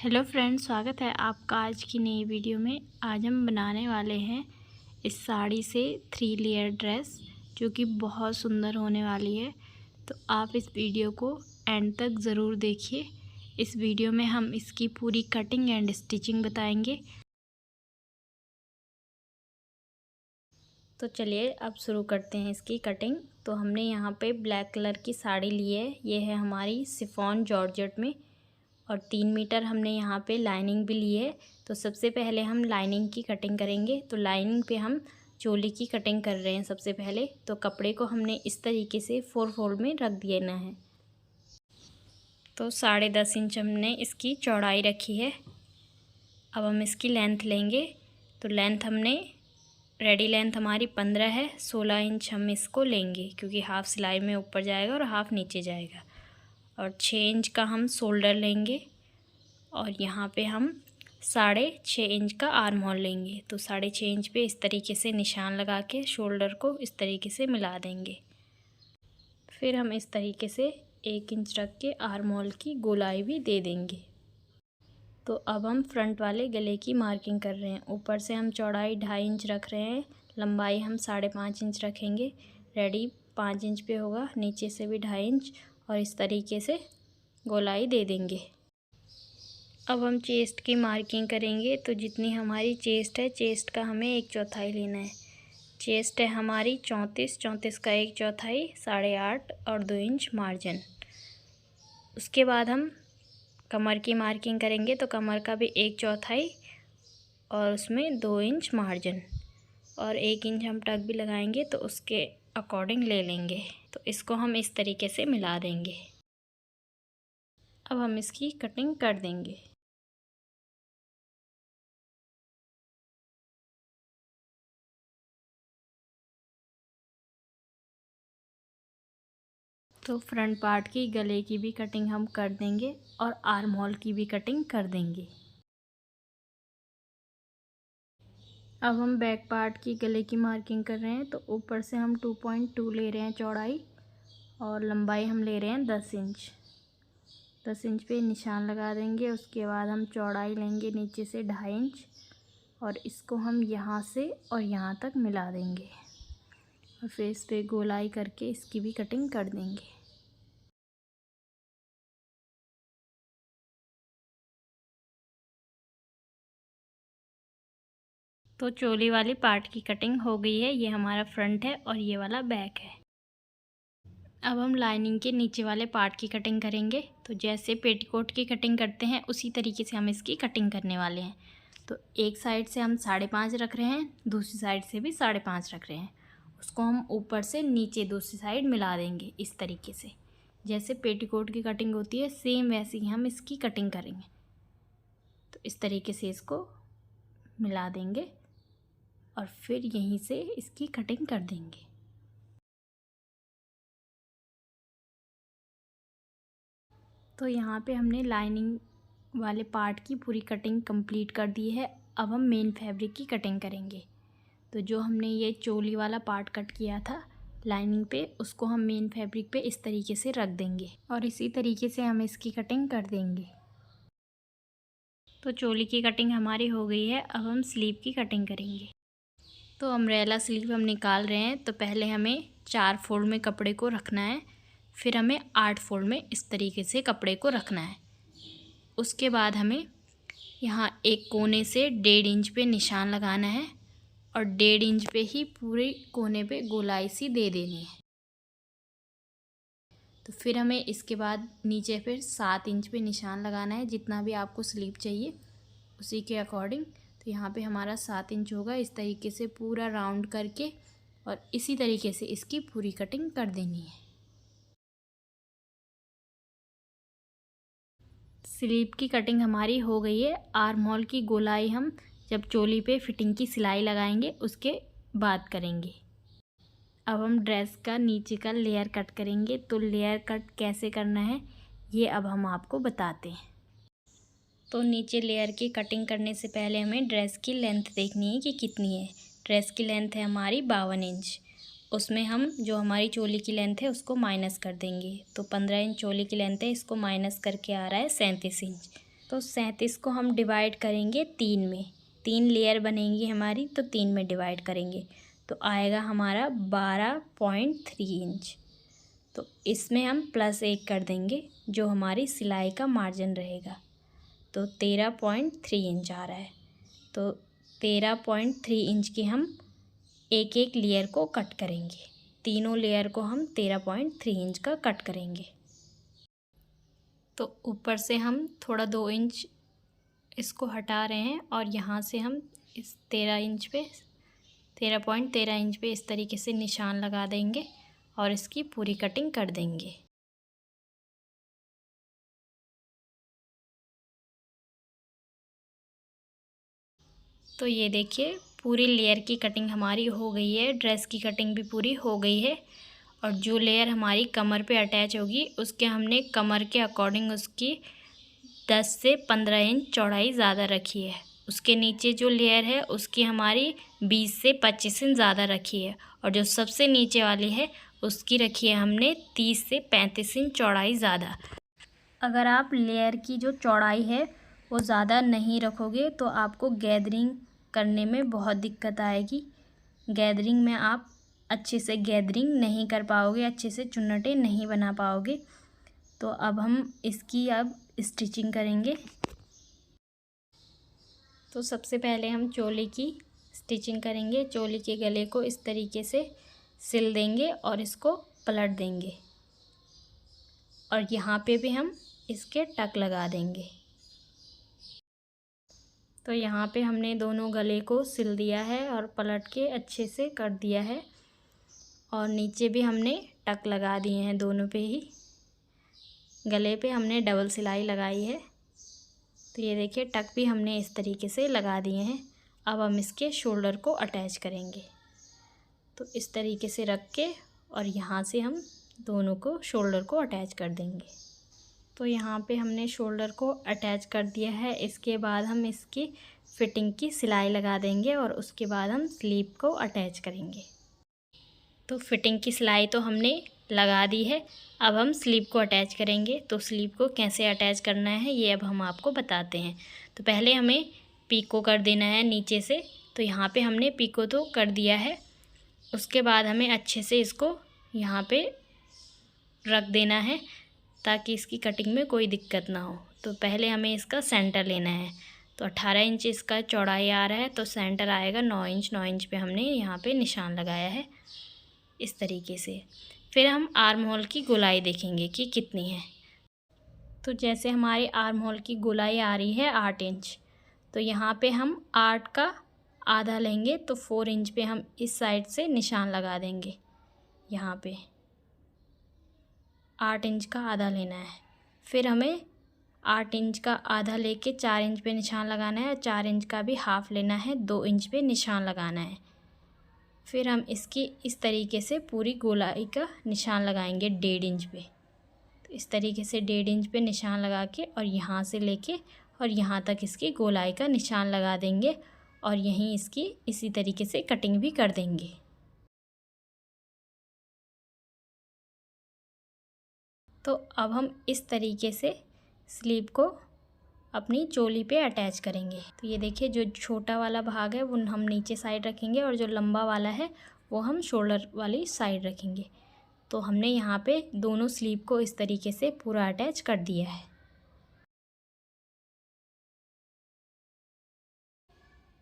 Hello friends, स्वागत है आपका आज की नई वीडियो में। आज हम बनाने वाले हैं इस साड़ी से 3 लेयर ड्रेस, जो कि बहुत सुंदर होने वाली है। तो आप इस वीडियो को एंड तक ज़रूर देखिए। इस वीडियो में हम इसकी पूरी कटिंग एंड स्टिचिंग बताएंगे। तो चलिए अब शुरू करते हैं इसकी कटिंग। तो हमने यहाँ पे ब्लैक कलर की साड़ी ली है। ये है हमारी शिफॉन जॉर्जेट में, और 3 मीटर हमने यहाँ पे लाइनिंग भी ली है। तो सबसे पहले हम लाइनिंग की कटिंग करेंगे। तो लाइनिंग पे हम चोली की कटिंग कर रहे हैं सबसे पहले। तो कपड़े को हमने इस तरीके से 4 फोल्ड में रख देना है। तो 10.5 इंच हमने इसकी चौड़ाई रखी है। अब हम इसकी लेंथ लेंगे। तो लेंथ हमने रेडी लेंथ हमारी 15 है। 16 इंच हम इसको लेंगे, क्योंकि हाफ़ सिलाई में ऊपर जाएगा और हाफ़ नीचे जाएगा। और 6 इंच का हम शोल्डर लेंगे, और यहाँ पे हम 6.5 इंच का आर्म होल लेंगे। तो 6.5 इंच पे इस तरीके से निशान लगा के शोल्डर को इस तरीके से मिला देंगे। फिर हम इस तरीके से 1 इंच रख के आर्म होल की गोलाई भी दे देंगे। तो अब हम फ्रंट वाले गले की मार्किंग कर रहे हैं। ऊपर से हम चौड़ाई 2.5 इंच रख रहे हैं, लंबाई हम 5.5 इंच रखेंगे। रेडी 5 इंच पे होगा, नीचे से भी 2.5 इंच, और इस तरीके से गोलाई दे देंगे। अब हम चेस्ट की मार्किंग करेंगे। तो जितनी हमारी चेस्ट है, चेस्ट का हमें 1/4 लेना है। चेस्ट है हमारी 34, 34 का 1/4 8.5 और 2 इंच मार्जिन। उसके बाद हम कमर की मार्किंग करेंगे। तो कमर का भी 1/4 और उसमें 2 इंच मार्जिन, और 1 इंच हम टक भी लगाएंगे, तो उसके अकॉर्डिंग ले लेंगे। तो इसको हम इस तरीके से मिला देंगे। अब हम इसकी कटिंग कर देंगे। तो फ्रंट पार्ट की गले की भी कटिंग हम कर देंगे, और आर्म होल की भी कटिंग कर देंगे। अब हम बैक पार्ट की गले की मार्किंग कर रहे हैं। तो ऊपर से हम 2.2 ले रहे हैं चौड़ाई, और लंबाई हम ले रहे हैं 10 इंच। 10 इंच पे निशान लगा देंगे। उसके बाद हम चौड़ाई लेंगे नीचे से 2.5 इंच, और इसको हम यहाँ से और यहाँ तक मिला देंगे, और फिर इस पर गोलाई करके इसकी भी कटिंग कर देंगे। तो चोली वाली पार्ट की कटिंग हो गई है। ये हमारा फ्रंट है और ये वाला बैक है। अब हम लाइनिंग के नीचे वाले पार्ट की कटिंग करेंगे। तो जैसे पेटीकोट की कटिंग करते हैं, उसी तरीके से हम इसकी कटिंग करने वाले हैं। तो एक साइड से हम 5.5 रख रहे हैं, दूसरी साइड से भी 5.5 रख रहे हैं। उसको हम ऊपर से नीचे दूसरी साइड मिला देंगे इस तरीके से। जैसे पेटीकोट की कटिंग होती है, सेम वैसे ही हम इसकी कटिंग करेंगे। तो इस तरीके से इसको मिला देंगे, और फिर यहीं से इसकी कटिंग कर देंगे। तो यहाँ पे हमने लाइनिंग वाले पार्ट की पूरी कटिंग कंप्लीट कर दी है। अब हम मेन फैब्रिक की कटिंग करेंगे। तो जो हमने ये चोली वाला पार्ट कट किया था लाइनिंग पे, उसको हम मेन फैब्रिक पे इस तरीके से रख देंगे, और इसी तरीके से हम इसकी कटिंग कर देंगे। तो चोली की कटिंग हमारी हो गई है। अब हम स्लीव की कटिंग करेंगे। तो अम्ब्रेला स्लीव हम निकाल रहे हैं। तो पहले हमें 4 फोल्ड में कपड़े को रखना है, फिर हमें 8 फोल्ड में इस तरीके से कपड़े को रखना है। उसके बाद हमें यहाँ एक कोने से 1.5 इंच पे निशान लगाना है, और 1.5 इंच पे ही पूरे कोने पे गोलाई सी दे देनी है। तो फिर हमें इसके बाद नीचे फिर 7 इंच पे निशान लगाना है, जितना भी आपको स्लीव चाहिए उसी के अकॉर्डिंग। तो यहाँ पे हमारा 7 इंच होगा। इस तरीके से पूरा राउंड करके, और इसी तरीके से इसकी पूरी कटिंग कर देनी है। स्लीव की कटिंग हमारी हो गई है। आर्म होल की गोलाई हम जब चोली पे फिटिंग की सिलाई लगाएंगे उसके बाद करेंगे। अब हम ड्रेस का नीचे का लेयर कट करेंगे। तो लेयर कट कैसे करना है ये अब हम आपको बताते हैं। तो नीचे लेयर की कटिंग करने से पहले हमें ड्रेस की लेंथ देखनी है कि कितनी है। ड्रेस की लेंथ है हमारी 52 इंच। उसमें हम जो हमारी चोली की लेंथ है उसको माइनस कर देंगे। तो 15 इंच चोली की लेंथ है, इसको माइनस करके आ रहा है 37 इंच। तो 37 को हम डिवाइड करेंगे 3 में, 3 लेयर बनेंगी हमारी, तो 3 में डिवाइड करेंगे तो आएगा हमारा 12.3 इंच। तो इसमें हम +1 कर देंगे जो हमारी सिलाई का मार्जिन रहेगा, तो 13.3 इंच आ रहा है। तो 13.3 इंच की हम एक एक लेयर को कट करेंगे, तीनों लेयर को हम 13.3 इंच का कट करेंगे। तो ऊपर से हम थोड़ा 2 इंच इसको हटा रहे हैं और यहाँ से हम इस 13.13 इंच पे इस तरीके से निशान लगा देंगे और इसकी पूरी कटिंग कर देंगे। तो ये देखिए पूरी लेयर की कटिंग हमारी हो गई है, ड्रेस की कटिंग भी पूरी हो गई है। और जो लेयर हमारी कमर पे अटैच होगी उसके हमने कमर के अकॉर्डिंग उसकी 10 से 15 इंच चौड़ाई ज़्यादा रखी है। उसके नीचे जो लेयर है उसकी हमारी 20 से 25 इंच ज़्यादा रखी है और जो सबसे नीचे वाली है उसकी रखी है हमने 30 से 35 इंच चौड़ाई ज़्यादा। अगर आप लेयर की जो चौड़ाई है वो ज़्यादा नहीं रखोगे तो आपको गैदरिंग करने में बहुत दिक्कत आएगी। गैदरिंग में आप अच्छे से गैदरिंग नहीं कर पाओगे, अच्छे से चुन्नटें नहीं बना पाओगे। तो अब हम इसकी अब स्टिचिंग करेंगे। तो सबसे पहले हम चोली की स्टिचिंग करेंगे। चोली के गले को इस तरीके से सिल देंगे और इसको पलट देंगे और यहाँ पे भी हम इसके टक लगा देंगे। तो यहाँ पे हमने दोनों गले को सिल दिया है और पलट के अच्छे से कर दिया है और नीचे भी हमने टक लगा दिए हैं, दोनों पे ही गले पे हमने डबल सिलाई लगाई है। तो ये देखिए टक भी हमने इस तरीके से लगा दिए हैं। अब हम इसके शोल्डर को अटैच करेंगे। तो इस तरीके से रख के और यहाँ से हम दोनों को शोल्डर को अटैच कर देंगे। तो यहाँ पे हमने शोल्डर को अटैच कर दिया है। इसके बाद हम इसकी फिटिंग की सिलाई लगा देंगे और उसके बाद हम स्लीव को अटैच करेंगे। तो फिटिंग की सिलाई तो हमने लगा दी है, अब हम स्लीव को अटैच करेंगे। तो स्लीव को कैसे अटैच करना है ये अब हम आपको बताते हैं। तो पहले हमें पीको कर देना है नीचे से। तो यहाँ पे हमने पीको तो कर दिया है, उसके बाद हमें अच्छे से इसको यहाँ पे रख देना है ताकि इसकी कटिंग में कोई दिक्कत ना हो। तो पहले हमें इसका सेंटर लेना है। तो 18 इंच इसका चौड़ाई आ रहा है, तो सेंटर आएगा 9 इंच। 9 इंच पे हमने यहाँ पे निशान लगाया है इस तरीके से। फिर हम आर्म होल की गोलाई देखेंगे कि कितनी है। तो जैसे हमारी आर्म होल की गोलाई आ रही है 8 इंच, तो यहाँ पे हम 8 का आधा लेंगे। तो 4 इंच पे हम इस साइड से निशान लगा देंगे। यहाँ पे 8 इंच का आधा लेना है। फिर हमें 8 इंच का आधा लेके 4 इंच पे निशान लगाना है। 4 इंच का भी हाफ़ लेना है, 2 इंच पे निशान लगाना है। फिर हम इसकी इस तरीके से पूरी गोलाई का निशान लगाएंगे 1.5 इंच पे। तो इस तरीके से 1.5 इंच पे निशान लगा के और यहाँ से लेके और यहाँ तक इसकी गोलाई का निशान लगा देंगे और यहीं इसकी इसी तरीके से कटिंग भी कर देंगे। तो अब हम इस तरीके से स्लीव को अपनी चोली पे अटैच करेंगे। तो ये देखिए जो छोटा वाला भाग है वो हम नीचे साइड रखेंगे और जो लंबा वाला है वो हम शोल्डर वाली साइड रखेंगे। तो हमने यहाँ पे दोनों स्लीव को इस तरीके से पूरा अटैच कर दिया है।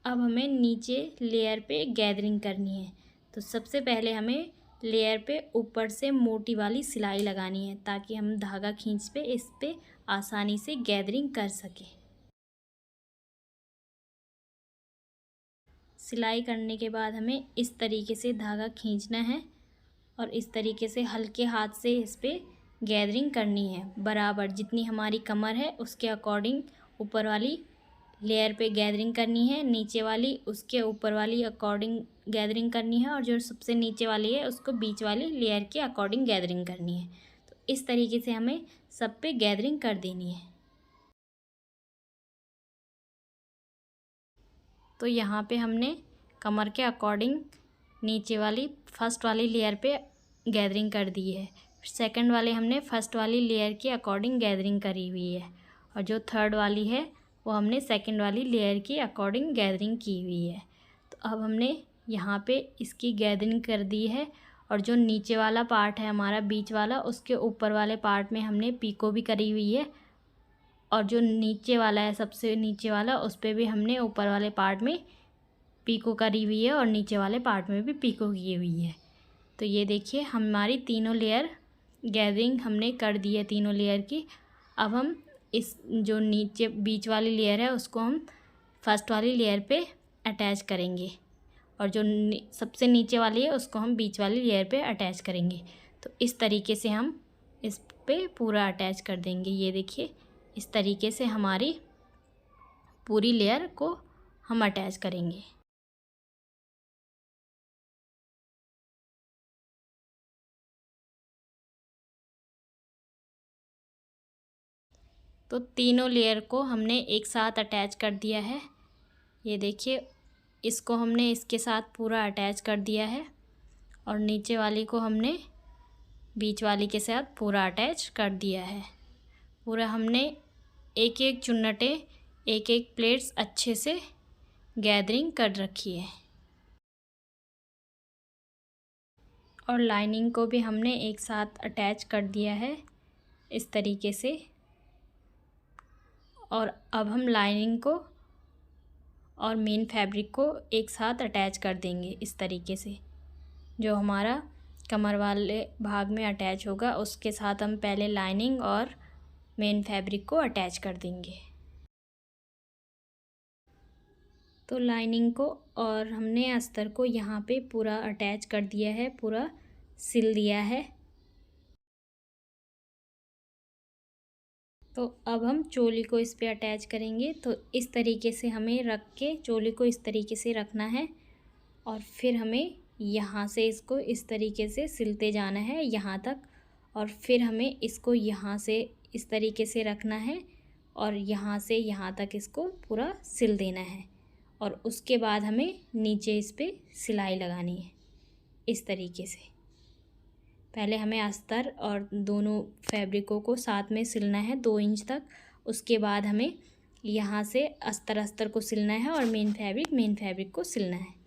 अब हमें नीचे लेयर पे गैदरिंग करनी है। तो सबसे पहले हमें लेयर पे ऊपर से मोटी वाली सिलाई लगानी है ताकि हम धागा खींच पे इस पे आसानी से गैदरिंग कर सकें। सिलाई करने के बाद हमें इस तरीके से धागा खींचना है और इस तरीके से हल्के हाथ से इस पे गैदरिंग करनी है। बराबर जितनी हमारी कमर है उसके अकॉर्डिंग ऊपर वाली लेयर पे गैदरिंग करनी है, नीचे वाली उसके ऊपर वाली अकॉर्डिंग गैदरिंग करनी है और जो सबसे नीचे वाली है उसको बीच वाली लेयर के अकॉर्डिंग गैदरिंग करनी है। तो इस तरीके से हमें सब पे गैदरिंग कर देनी है। तो यहाँ पे हमने कमर के अकॉर्डिंग नीचे वाली फर्स्ट वाली लेयर पे गैदरिंग कर दी है। सेकंड वाले हमने फर्स्ट वाली लेयर के अकॉर्डिंग गैदरिंग करी हुई है और जो थर्ड वाली है वो हमने सेकंड वाली लेयर के अकॉर्डिंग गैदरिंग की हुई है। तो अब हमने यहाँ पे इसकी गैदरिंग कर दी है और जो नीचे वाला पार्ट है हमारा बीच वाला, उसके ऊपर वाले पार्ट में हमने पीको भी करी हुई है और जो नीचे वाला है सबसे नीचे वाला उस पर भी हमने ऊपर वाले पार्ट में पीको करी हुई है और नीचे वाले पार्ट में भी पीको की हुई है। तो ये देखिए हमारी तीनों लेयर गैदरिंग हमने कर दी है तीनों लेयर की। अब हम इस जो नीचे बीच वाली लेयर है उसको हम फर्स्ट वाली लेयर पे अटैच करेंगे और जो सबसे नीचे वाली है उसको हम बीच वाली लेयर पे अटैच करेंगे। तो इस तरीके से हम इस पे पूरा अटैच कर देंगे। ये देखिए इस तरीके से हमारी पूरी लेयर को हम अटैच करेंगे। तो तीनों लेयर को हमने एक साथ अटैच कर दिया है। ये देखिए इसको हमने इसके साथ पूरा अटैच कर दिया है और नीचे वाली को हमने बीच वाली के साथ पूरा अटैच कर दिया है। पूरा हमने एक एक चुन्नटें एक एक प्लेट्स अच्छे से गैदरिंग कर रखी है और लाइनिंग को भी हमने एक साथ अटैच कर दिया है इस तरीके से। और अब हम लाइनिंग को और मेन फैब्रिक को एक साथ अटैच कर देंगे इस तरीके से। जो हमारा कमर वाले भाग में अटैच होगा उसके साथ हम पहले लाइनिंग और मेन फैब्रिक को अटैच कर देंगे। तो लाइनिंग को और हमने अस्तर को यहाँ पे पूरा अटैच कर दिया है, पूरा सिल दिया है। तो अब हम चोली को इस पे अटैच करेंगे। तो इस तरीके से हमें रख के चोली को इस तरीके से रखना है और फिर हमें यहाँ से इसको इस तरीके से सिलते जाना है यहाँ तक और फिर हमें इसको यहाँ से इस तरीके से रखना है और यहाँ से यहाँ तक इसको पूरा सिल देना है और उसके बाद हमें नीचे इस पे सिलाई लगानी है इस तरीके से। पहले हमें अस्तर और दोनों फैब्रिकों को साथ में सिलना है 2 इंच तक। उसके बाद हमें यहाँ से अस्तर को सिलना है और मेन फैब्रिक को सिलना है।